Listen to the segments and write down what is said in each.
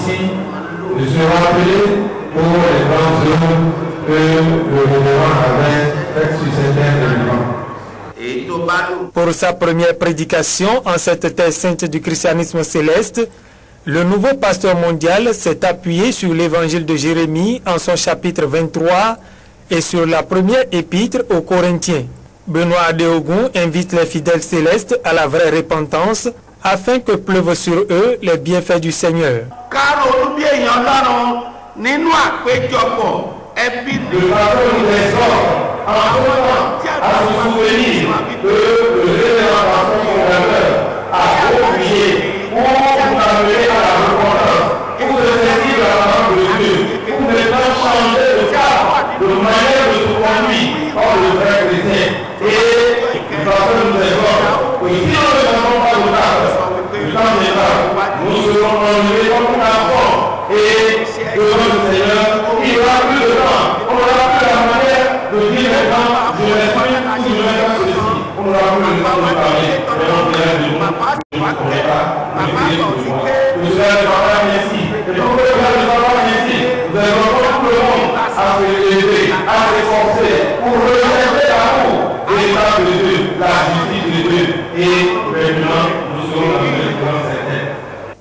ici de se rappeler pour les grands hommes que le gouvernement avait fait sur certains éléments. Pour sa première prédication en cette terre sainte du christianisme céleste, le nouveau pasteur mondial s'est appuyé sur l'évangile de Jérémie en son chapitre 23 et sur la première épître aux Corinthiens. Benoît Adéogun invite les fidèles célestes à la vraie repentance afin que pleuvent sur eux les bienfaits du Seigneur. À se souvenir que le révérend fondateur a oublié pour nous amener à la repentance, pour se saisir la main de Dieu, pour maintenant changer de cadre, de manière de se conduire comme le vrai chrétien. Et nous nous exhortons que si nous ne changons pas de cadre, du temps des cadres, nous serons enlevés comme un enfant et devant le Seigneur, il n'y aura plus de temps, on n'aura plus la manière de dire maintenant.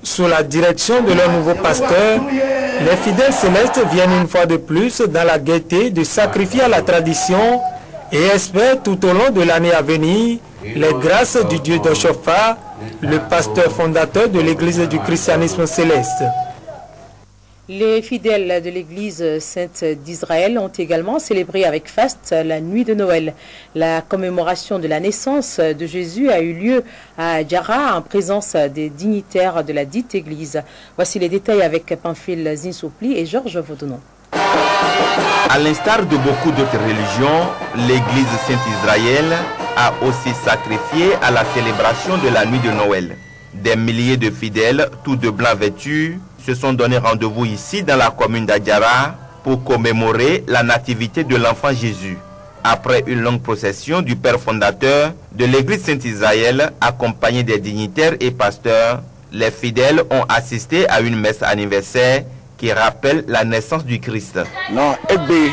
Sous la direction de leur nouveau pasteur, les fidèles célestes viennent une fois de plus dans la gaieté de sacrifier à la tradition et espèrent tout au long de l'année à venir les grâces du Dieu d'Oshofa, le pasteur fondateur de l'Église du christianisme céleste. Les fidèles de l'Église sainte d'Israël ont également célébré avec faste la nuit de Noël. La commémoration de la naissance de Jésus a eu lieu à Djara en présence des dignitaires de la dite Église. Voici les détails avec Pamphile Zinsoupli et Georges Vaudenon. À l'instar de beaucoup d'autres religions, l'Église sainte d'Israël a aussi sacrifié à la célébration de la nuit de Noël. Des milliers de fidèles, tous de blanc vêtus, se sont donné rendez-vous ici dans la commune d'Adjara pour commémorer la nativité de l'enfant Jésus. Après une longue procession du père fondateur de l'Église sainte d'Israël, accompagné des dignitaires et pasteurs, les fidèles ont assisté à une messe anniversaire qui rappelle la naissance du Christ. Non, mais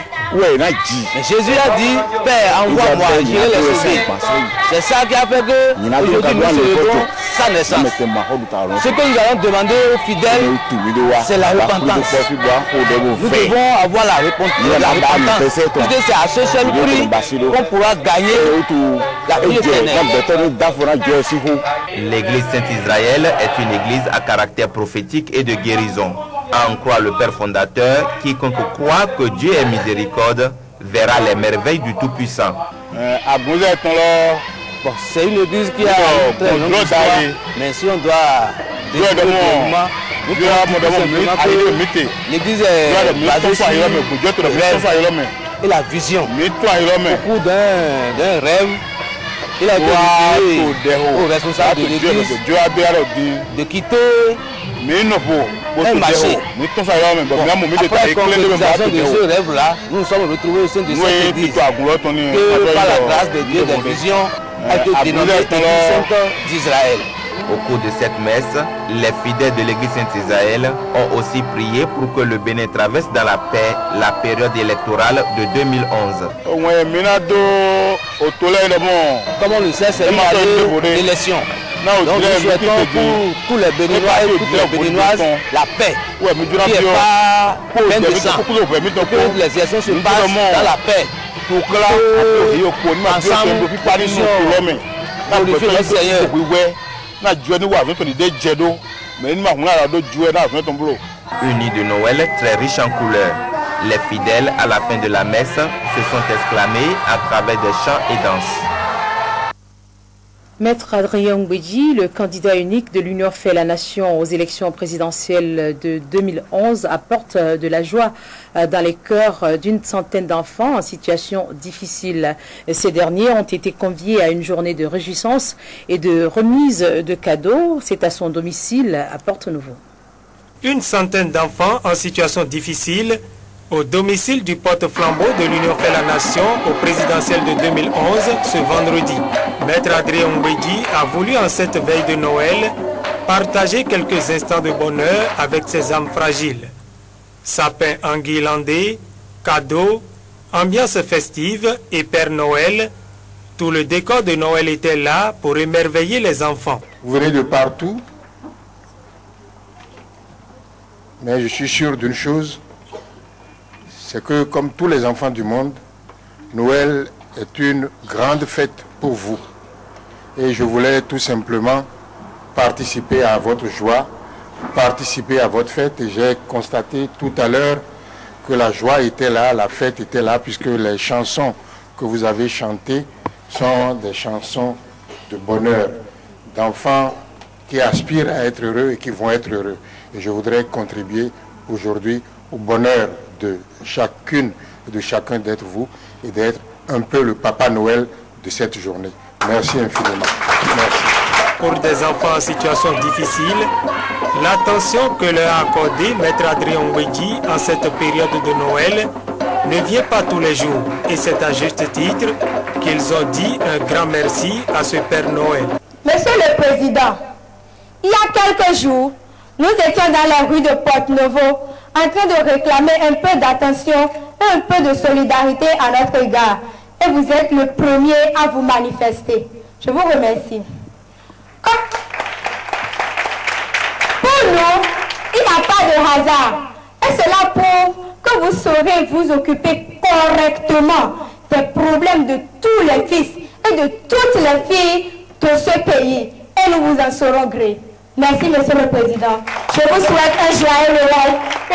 Jésus a dit, Père, envoie-moi, j'irai les sauver. C'est ça qui a fait que aujourd'hui nous célébrons sa naissance. Ce que nous allons demander aux fidèles, c'est la repentance. Nous devons avoir la repentance. Parce que c'est à ce seul prix qu'on pourra gagner la vie éternelle. L'Église sainte d'Israël est une église à caractère prophétique et de guérison. À en croire le Père fondateur, quiconque croit que Dieu est miséricorde verra les merveilles du Tout-Puissant. C'est une église qui a une très longue histoire, mais si on doit l'église est basée sur le rêve et la vision. Beaucoup d'un rêve. Il a été au responsable de l'église de quitter un marché. Après concrétisation de ce rêve-là, nous nous sommes retrouvés au sein de cette église que par la grâce de Dieu, des visions a été dénommée Église sainte d'Israël. Au cours de cette messe, les fidèles de l'Église sainte d'Israël ont aussi prié pour que le Bénin traverse dans la paix la période électorale de 2011. Comme on le sait, c'est une année d'élection. Donc nous souhaitons pour tous les Béninois et toutes les Béninoises la paix, qui n'est pas pleine de sang, que les élections se passent dans la paix, pour que là, ensemble, nous glorifions le Seigneur. Une nuit de Noël très riche en couleurs. Les fidèles, à la fin de la messe, se sont exclamés à travers des chants et danses. Maître Adrien Ngbeji, le candidat unique de l'Union fait la nation aux élections présidentielles de 2011, apporte de la joie dans les cœurs d'une centaine d'enfants en situation difficile. Ces derniers ont été conviés à une journée de réjouissance et de remise de cadeaux. C'est à son domicile à Porte-Nouveau. Une centaine d'enfants en situation difficile au domicile du porte-flambeau de l'Union fait la nation au présidentiel de 2011 ce vendredi. Maître Adrien Ngbeji a voulu en cette veille de Noël partager quelques instants de bonheur avec ces âmes fragiles. Sapin enguirlandé, cadeaux, ambiance festive et Père Noël, tout le décor de Noël était là pour émerveiller les enfants. Vous venez de partout, mais je suis sûr d'une chose, c'est que comme tous les enfants du monde, Noël est une grande fête pour vous. Et je voulais tout simplement participer à votre joie, participer à votre fête. Et j'ai constaté tout à l'heure que la joie était là, la fête était là, puisque les chansons que vous avez chantées sont des chansons de bonheur, d'enfants qui aspirent à être heureux et qui vont être heureux. Et je voudrais contribuer aujourd'hui au bonheur de chacune et de chacun d'être vous et d'être un peu le Papa Noël de cette journée. Merci infiniment. Merci. Pour des enfants en situation difficile, l'attention que leur a accordée Maître Adrien Ouedji en cette période de Noël ne vient pas tous les jours. Et c'est à juste titre qu'ils ont dit un grand merci à ce Père Noël. Monsieur le Président, il y a quelques jours, nous étions dans la rue de Porte-Novo en train de réclamer un peu d'attention et un peu de solidarité à notre égard. Et vous êtes le premier à vous manifester. Je vous remercie. Pour nous, il n'y a pas de hasard. Et cela prouve que vous saurez vous occuper correctement des problèmes de tous les fils et de toutes les filles de ce pays. Et nous vous en saurons gré. Merci, Monsieur le Président. Je vous souhaite un joyeux Noël,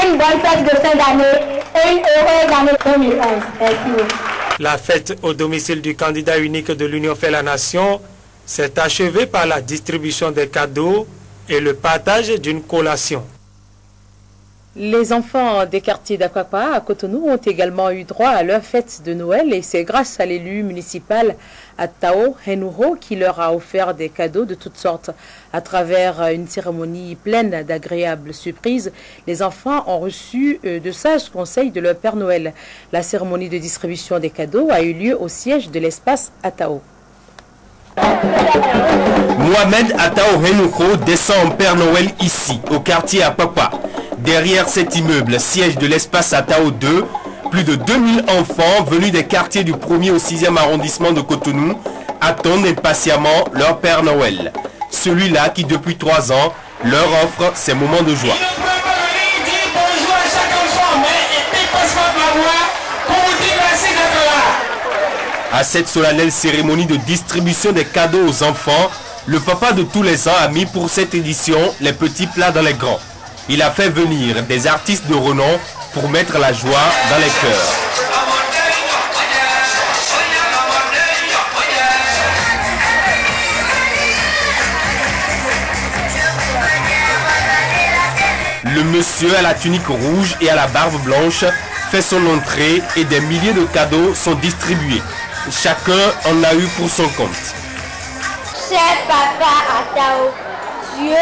une bonne fête de fin d'année et une heureuse année 2011. Merci. La fête au domicile du candidat unique de l'Union fait la nation s'est achevée par la distribution des cadeaux et le partage d'une collation. Les enfants des quartiers d'Akwakwa à Cotonou ont également eu droit à leur fête de Noël et c'est grâce à l'élu municipal Atao Henuro qui leur a offert des cadeaux de toutes sortes. À travers une cérémonie pleine d'agréables surprises, les enfants ont reçu de sages conseils de leur Père Noël. La cérémonie de distribution des cadeaux a eu lieu au siège de l'espace Atao. Mohamed Atao Henuro descend en Père Noël ici, au quartier Akwakwa. Derrière cet immeuble, siège de l'espace Atao 2, plus de 2000 enfants venus des quartiers du 1er au 6e arrondissement de Cotonou attendent impatiemment leur Père Noël. Celui-là qui depuis 3 ans leur offre ces moments de joie. À cette solennelle cérémonie de distribution des cadeaux aux enfants, le papa de tous les ans a mis pour cette édition les petits plats dans les grands. Il a fait venir des artistes de renom pour mettre la joie dans les cœurs. Le monsieur à la tunique rouge et à la barbe blanche fait son entrée et des milliers de cadeaux sont distribués. Chacun en a eu pour son compte. Cher papa Atao, Dieu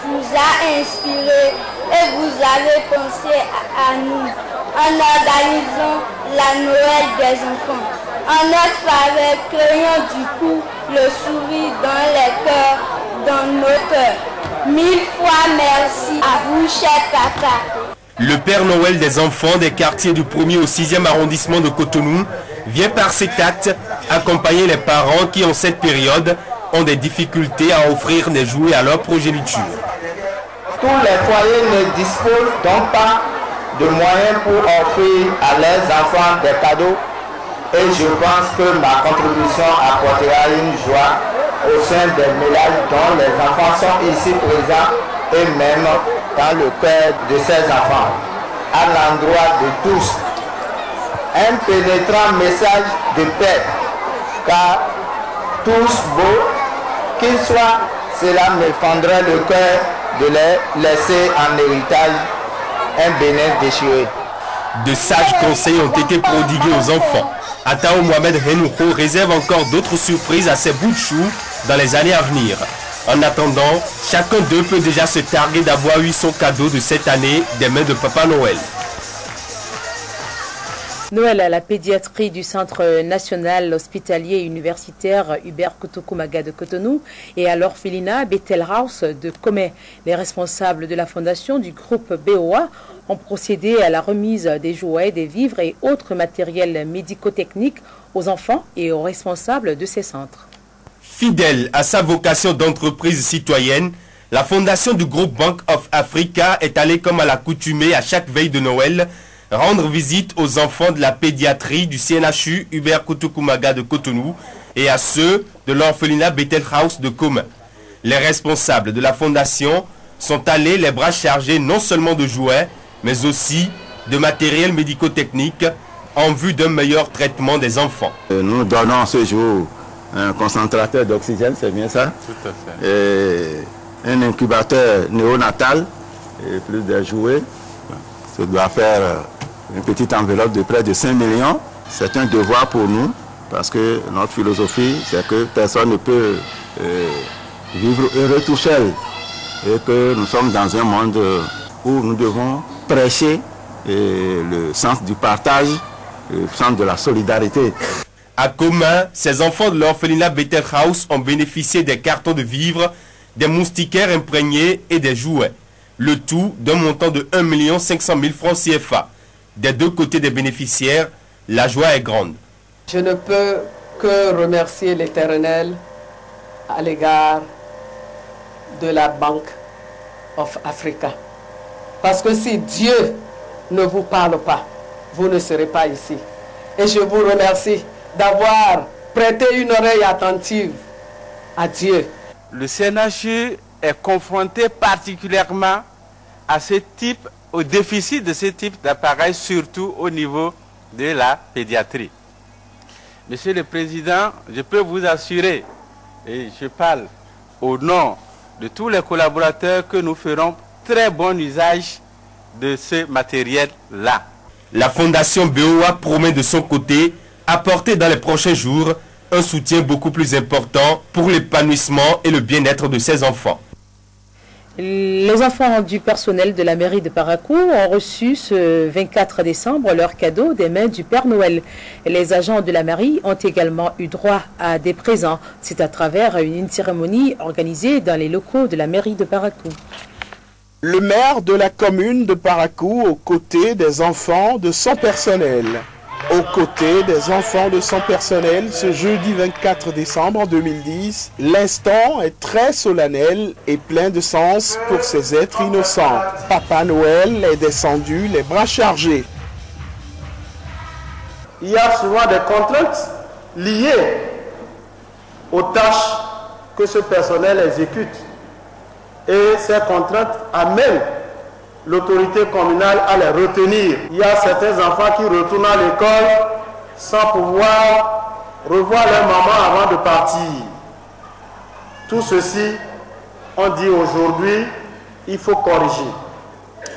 vous a inspiré et vous avez pensé à nous en organisant la Noël des enfants. En notre faveur, créons du coup le sourire dans les cœurs, dans nos cœurs. 1000 fois merci à vous, cher papa. Le Père Noël des enfants des quartiers du 1er au 6e arrondissement de Cotonou vient par cet acte accompagner les parents qui en cette période ont des difficultés à offrir des jouets à leur progéniture. Tous les foyers ne disposent donc pas de moyens pour offrir à leurs enfants des cadeaux et je pense que ma contribution apportera une joie au sein des ménages dont les enfants sont ici présents et même dans le cœur de ces enfants, à l'endroit de tous. Un pénétrant message de paix, car tous beaux qu'ils soient, cela me fendrait le cœur de les laisser en héritage un Bénin déchiré. De sages conseils ont été prodigués aux enfants. Atao Mohamed Henuro réserve encore d'autres surprises à ses bouts de chou dans les années à venir. En attendant, chacun d'eux peut déjà se targuer d'avoir eu son cadeau de cette année des mains de Papa Noël. Noël à la pédiatrie du Centre national hospitalier et universitaire Hubert Kutukumaga de Cotonou et à l'orphelinat Bethel House de Comé. Les responsables de la fondation du groupe BOA ont procédé à la remise des jouets, des vivres et autres matériels médico-techniques aux enfants et aux responsables de ces centres. Fidèle à sa vocation d'entreprise citoyenne, la fondation du groupe Bank of Africa est allée comme à l'accoutumée à chaque veille de Noël rendre visite aux enfants de la pédiatrie du CNHU Hubert Kutukumaga de Cotonou et à ceux de l'orphelinat Bethel House de Comé. Les responsables de la fondation sont allés les bras chargés non seulement de jouets, mais aussi de matériel médico-technique en vue d'un meilleur traitement des enfants. Nous donnons ce jour un concentrateur d'oxygène, c'est bien ça? Tout à fait. Et un incubateur néonatal et plus de jouets. Ça doit faire une petite enveloppe de près de 5 millions. C'est un devoir pour nous parce que notre philosophie, c'est que personne ne peut vivre heureux tout seul et que nous sommes dans un monde où nous devons prêcher le sens du partage, le sens de la solidarité. À Comé, ces enfants de l'orphelinat Bethel House ont bénéficié des cartons de vivres, des moustiquaires imprégnés et des jouets. Le tout d'un montant de 1 500 000 francs CFA. Des deux côtés des bénéficiaires, la joie est grande. Je ne peux que remercier l'Éternel à l'égard de la Bank of Africa. Parce que si Dieu ne vous parle pas, vous ne serez pas ici. Et je vous remercie d'avoir prêté une oreille attentive à Dieu. Le CNHU est confronté particulièrement à ce type, au déficit de ce type d'appareil, surtout au niveau de la pédiatrie. Monsieur le Président, je peux vous assurer, et je parle au nom de tous les collaborateurs, que nous ferons très bon usage de ce matériel-là. La fondation BOA promet de son côté apporter dans les prochains jours un soutien beaucoup plus important pour l'épanouissement et le bien-être de ses enfants. Les enfants du personnel de la mairie de Parakou ont reçu ce 24 décembre leur cadeau des mains du Père Noël. Les agents de la mairie ont également eu droit à des présents. C'est à travers une cérémonie organisée dans les locaux de la mairie de Parakou. Le maire de la commune de Parakou aux côtés des enfants de son personnel. Aux côtés des enfants de son personnel, ce jeudi 24 décembre 2010, l'instant est très solennel et plein de sens pour ces êtres innocents. Papa Noël est descendu les bras chargés. Il y a souvent des contraintes liées aux tâches que ce personnel exécute. Et ces contraintes amènent l'autorité communale à les retenir. Il y a certains enfants qui retournent à l'école sans pouvoir revoir leur maman avant de partir. Tout ceci, on dit aujourd'hui, il faut corriger.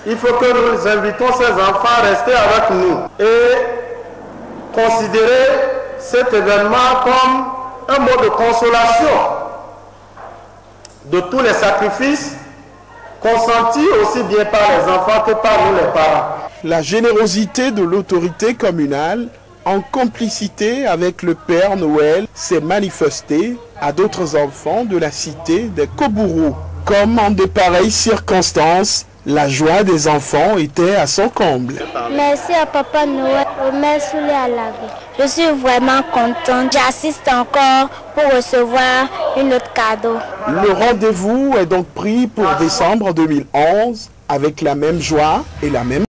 Il faut que nous invitons ces enfants à rester avec nous et considérer cet événement comme un mot de consolation de tous les sacrifices consenti aussi bien par les enfants que par nous les parents. La générosité de l'autorité communale, en complicité avec le Père Noël, s'est manifestée à d'autres enfants de la cité des Kobourou. Comme en de pareilles circonstances, la joie des enfants était à son comble. Merci à Papa Noël, merci à la vie. Je suis vraiment contente. J'assiste encore pour recevoir un autre cadeau. Le rendez-vous est donc pris pour décembre 2011 avec la même joie et la même